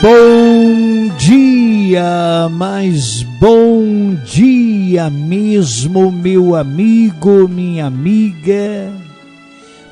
Bom dia, mas bom dia mesmo, meu amigo, minha amiga.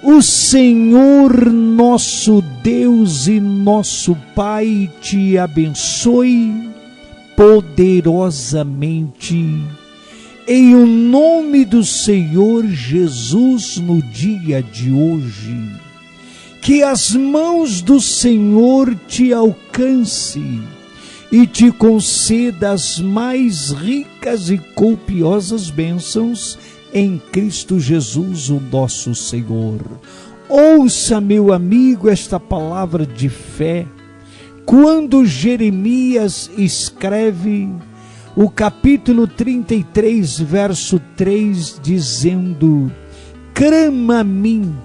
O Senhor nosso Deus e nosso Pai te abençoe poderosamente, em o nome do Senhor Jesus, no dia de hoje. Que as mãos do Senhor te alcance e te conceda as mais ricas e copiosas bênçãos em Cristo Jesus, o nosso Senhor. Ouça, meu amigo, esta palavra de fé, quando Jeremias escreve o capítulo 33, verso 3, dizendo: clama a mim,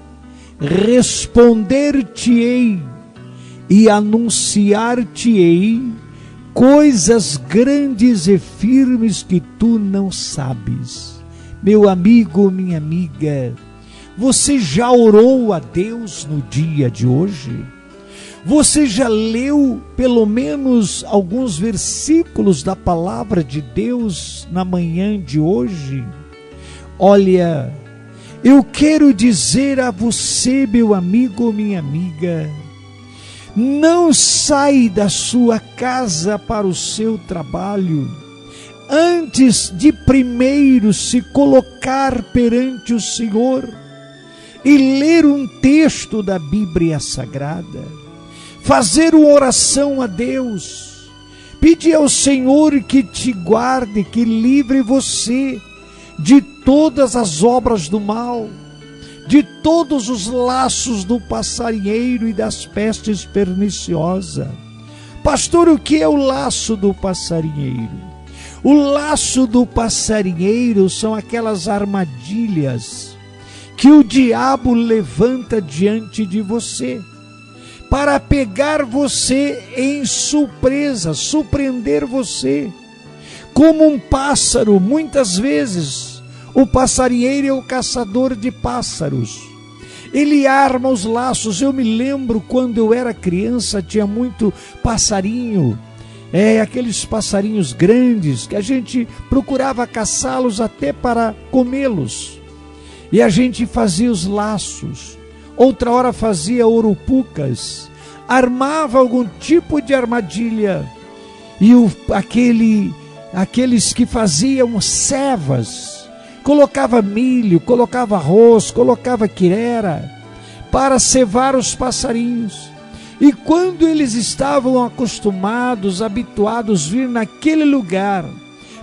responder-te-ei e anunciar-te-ei coisas grandes e firmes que tu não sabes. Meu amigo, minha amiga, você já orou a Deus no dia de hoje? Você já leu pelo menos alguns versículos da palavra de Deus na manhã de hoje? Olha, eu quero dizer a você, meu amigo, minha amiga, não sai da sua casa para o seu trabalho antes de primeiro se colocar perante o Senhor e ler um texto da Bíblia Sagrada, fazer uma oração a Deus, pedir ao Senhor que te guarde, que livre você de todas as obras do mal, de todos os laços do passarinheiro e das pestes perniciosas. Pastor, o que é o laço do passarinheiro? O laço do passarinheiro são aquelas armadilhas que o diabo levanta diante de você, para pegar você em surpresa, surpreender você. Como um pássaro, muitas vezes, o passarinheiro é o caçador de pássaros. Ele arma os laços. Eu me lembro quando eu era criança, tinha muito passarinho. Aqueles passarinhos grandes, que a gente procurava caçá-los até para comê-los. E a gente fazia os laços. Outra hora fazia urupucas. Armava algum tipo de armadilha. E aqueles que faziam cevas, colocava milho, colocava arroz, colocava quirera, para cevar os passarinhos. E quando eles estavam acostumados, habituados a vir naquele lugar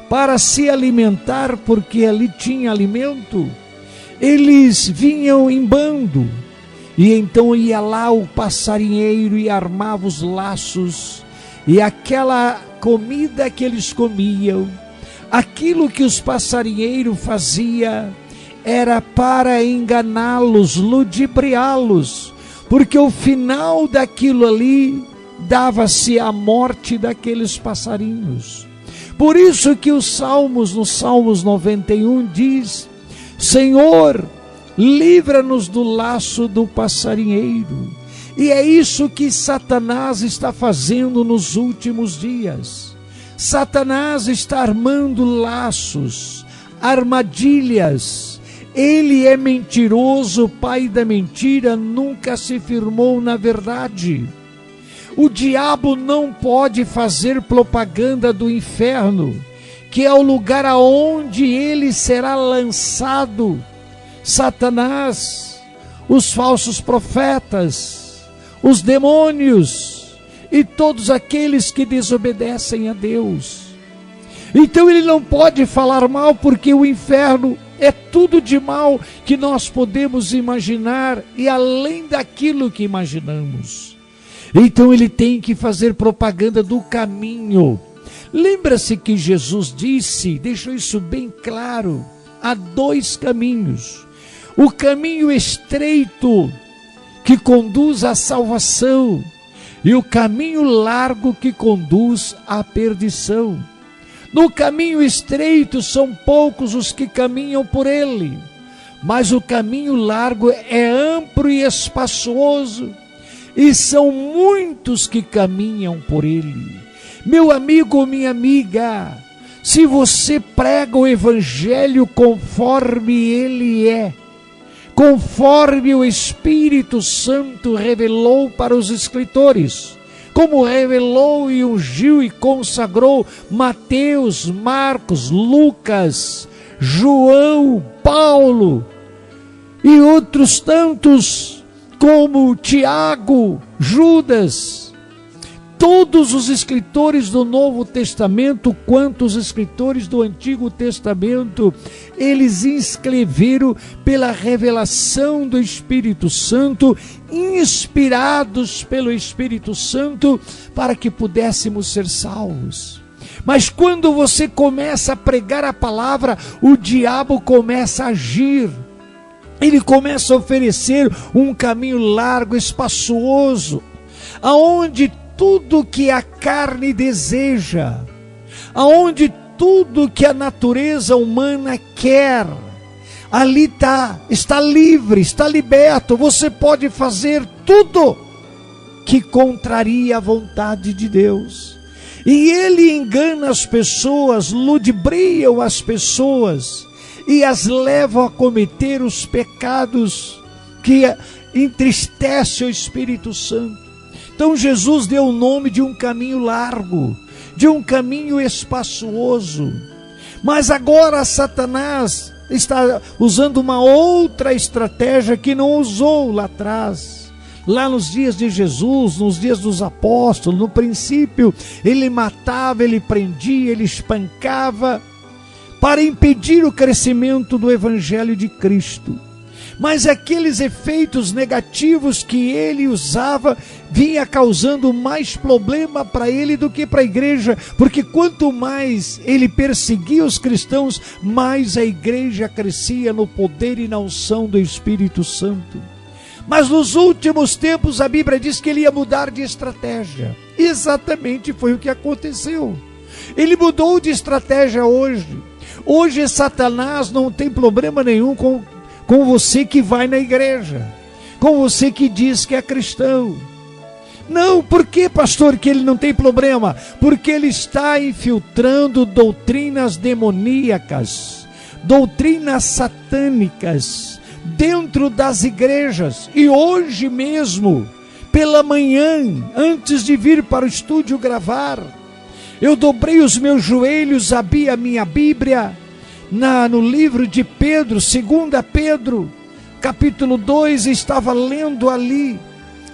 para se alimentar, porque ali tinha alimento, eles vinham em bando. E então ia lá o passarinheiro e armava os laços, e aquela comida que eles comiam, aquilo que os passarinheiros faziam, era para enganá-los, ludibriá-los, porque o final daquilo ali dava-se a morte daqueles passarinhos. Por isso que os Salmos, no Salmos 91 diz: Senhor, livra-nos do laço do passarinheiro. E é isso que Satanás está fazendo nos últimos dias. Satanás está armando laços, armadilhas. Ele é mentiroso, pai da mentira, nunca se firmou na verdade. O diabo não pode fazer propaganda do inferno, que é o lugar aonde ele será lançado. Satanás, os falsos profetas, os demônios e todos aqueles que desobedecem a Deus. Então ele não pode falar mal, porque o inferno é tudo de mal que nós podemos imaginar e além daquilo que imaginamos. Então ele tem que fazer propaganda do caminho. Lembra-se que Jesus disse, deixou isso bem claro, há dois caminhos. O caminho estreito que conduz à salvação e o caminho largo que conduz à perdição. No caminho estreito são poucos os que caminham por ele, mas o caminho largo é amplo e espaçoso, e são muitos que caminham por ele. Meu amigo, minha amiga, se você prega o evangelho conforme ele é, conforme o Espírito Santo revelou para os escritores, como revelou e ungiu e consagrou Mateus, Marcos, Lucas, João, Paulo e outros tantos, como Tiago, Judas, todos os escritores do Novo Testamento, quanto os escritores do Antigo Testamento, eles escreveram pela revelação do Espírito Santo, inspirados pelo Espírito Santo, para que pudéssemos ser salvos. Mas quando você começa a pregar a palavra, o diabo começa a agir. Ele começa a oferecer um caminho largo, espaçoso, aonde tudo que a carne deseja, aonde tudo que a natureza humana quer, ali está livre, está liberto. Você pode fazer tudo que contraria a vontade de Deus. E ele engana as pessoas, ludibriam as pessoas e as levam a cometer os pecados que entristecem o Espírito Santo. Então Jesus deu o nome de um caminho largo, de um caminho espaçoso. Mas agora Satanás está usando uma outra estratégia que não usou lá atrás. Lá nos dias de Jesus, nos dias dos apóstolos, no princípio, ele matava, ele prendia, ele espancava, para impedir o crescimento do Evangelho de Cristo. Mas aqueles efeitos negativos que ele usava vinha causando mais problema para ele do que para a igreja, porque quanto mais ele perseguia os cristãos, mais a igreja crescia no poder e na unção do Espírito Santo. Mas nos últimos tempos a Bíblia diz que ele ia mudar de estratégia. Exatamente foi o que aconteceu. Ele mudou de estratégia hoje. Hoje Satanás não tem problema nenhum com você que vai na igreja, com você que diz que é cristão. Não, por que, pastor, que ele não tem problema? Porque ele está infiltrando doutrinas demoníacas, doutrinas satânicas dentro das igrejas. E hoje mesmo, pela manhã, antes de vir para o estúdio gravar, eu dobrei os meus joelhos, abri a minha Bíblia no livro de Pedro, 2 Pedro, capítulo 2, estava lendo ali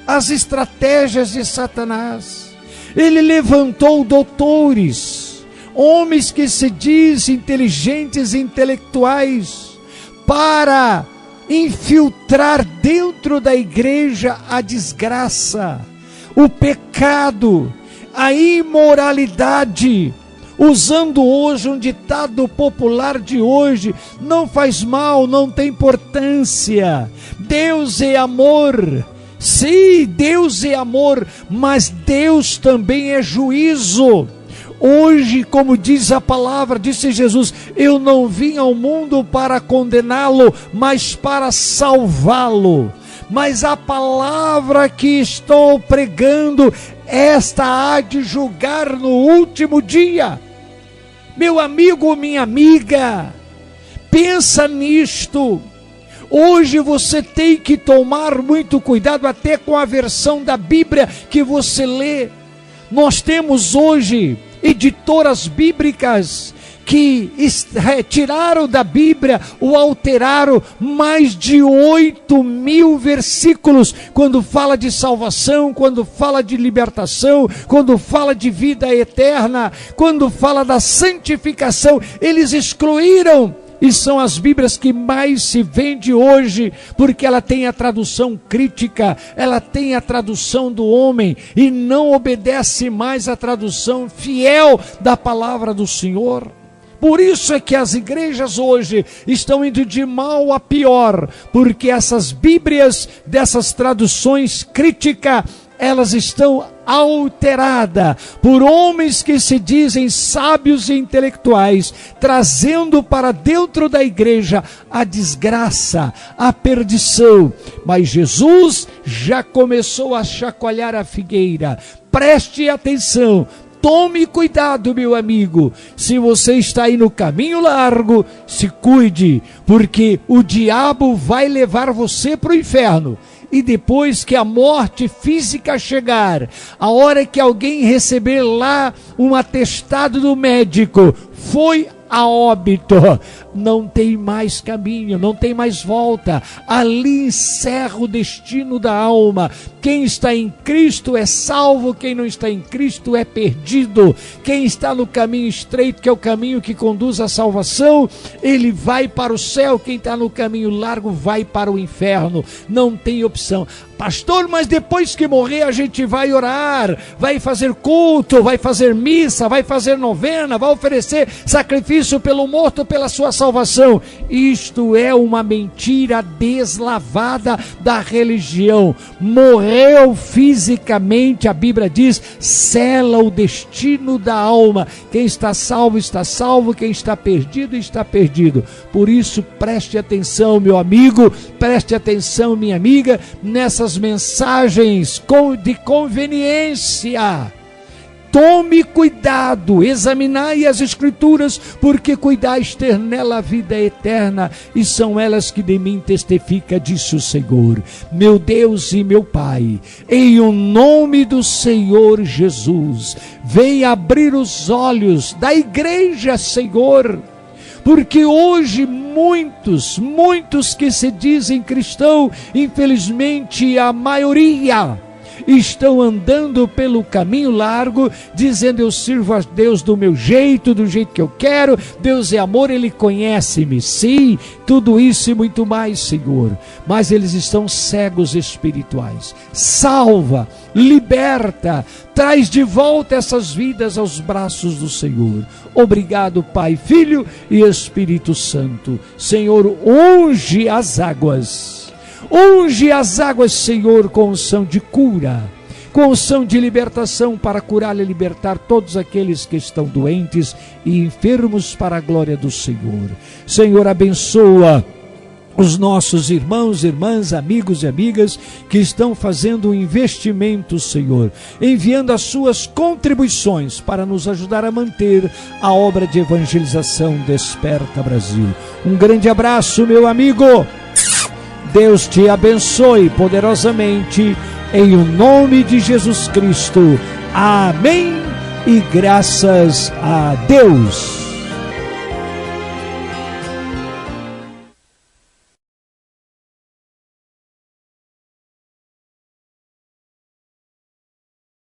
as estratégias de Satanás. Ele levantou doutores, homens que se dizem inteligentes e intelectuais, para infiltrar dentro da igreja a desgraça, o pecado, a imoralidade, usando hoje um ditado popular de hoje: não faz mal, não tem importância, Deus é amor. Sim, Deus é amor, mas Deus também é juízo. Hoje, como diz a palavra, disse Jesus: eu não vim ao mundo para condená-lo, mas para salvá-lo. Mas a palavra que estou pregando, esta há de julgar no último dia. Meu amigo, minha amiga, pensa nisto. Hoje você tem que tomar muito cuidado até com a versão da Bíblia que você lê. Nós temos hoje editoras bíblicas que retiraram da Bíblia ou alteraram mais de 8.000 versículos, quando fala de salvação, quando fala de libertação, quando fala de vida eterna, quando fala da santificação. Eles excluíram, e são as Bíblias que mais se vende hoje, porque ela tem a tradução crítica, ela tem a tradução do homem, e não obedece mais à tradução fiel da palavra do Senhor. Por isso é que as igrejas hoje estão indo de mal a pior, porque essas Bíblias dessas traduções críticas elas estão alteradas por homens que se dizem sábios e intelectuais, trazendo para dentro da igreja a desgraça, a perdição. Mas Jesus já começou a chacoalhar a figueira. Preste atenção. Tome cuidado, meu amigo. Se você está aí no caminho largo, se cuide, porque o diabo vai levar você para o inferno. E depois que a morte física chegar, a hora que alguém receber lá um atestado do médico, foi a óbito, não tem mais caminho, não tem mais volta. Ali encerra o destino da alma. Quem está em Cristo é salvo, quem não está em Cristo é perdido. Quem está no caminho estreito, que é o caminho que conduz à salvação, ele vai para o céu. Quem está no caminho largo vai para o inferno. Não tem opção. Pastor, mas depois que morrer a gente vai orar, vai fazer culto, vai fazer missa, vai fazer novena, vai oferecer sacrifício pelo morto, pela sua salvação. Isto é uma mentira deslavada da religião. Morreu fisicamente, a Bíblia diz, sela o destino da alma. Quem está salvo, quem está perdido, está perdido. Por isso, preste atenção, meu amigo, preste atenção, minha amiga, nessas mensagens de conveniência. Tome cuidado, examinai as Escrituras, porque cuidais ter nela a vida eterna, e são elas que de mim testifica, disse o Senhor. Meu Deus e meu Pai, em o nome do Senhor Jesus, vem abrir os olhos da igreja, Senhor, porque hoje muitos que se dizem cristãos, infelizmente a maioria, estão andando pelo caminho largo, dizendo: eu sirvo a Deus do meu jeito, do jeito que eu quero, Deus é amor, Ele conhece-me. Sim, tudo isso e muito mais, Senhor, mas eles estão cegos espirituais. Salva, liberta, traz de volta essas vidas aos braços do Senhor. Obrigado, Pai, Filho e Espírito Santo. Senhor, unge as águas, Senhor, com unção de cura, com unção de libertação, para curar e libertar todos aqueles que estão doentes e enfermos, para a glória do Senhor. Senhor, abençoa os nossos irmãos, irmãs, amigos e amigas que estão fazendo um investimento, Senhor, enviando as suas contribuições para nos ajudar a manter a obra de evangelização Desperta Brasil. Um grande abraço, meu amigo. Deus te abençoe poderosamente, em o nome de Jesus Cristo. Amém e graças a Deus.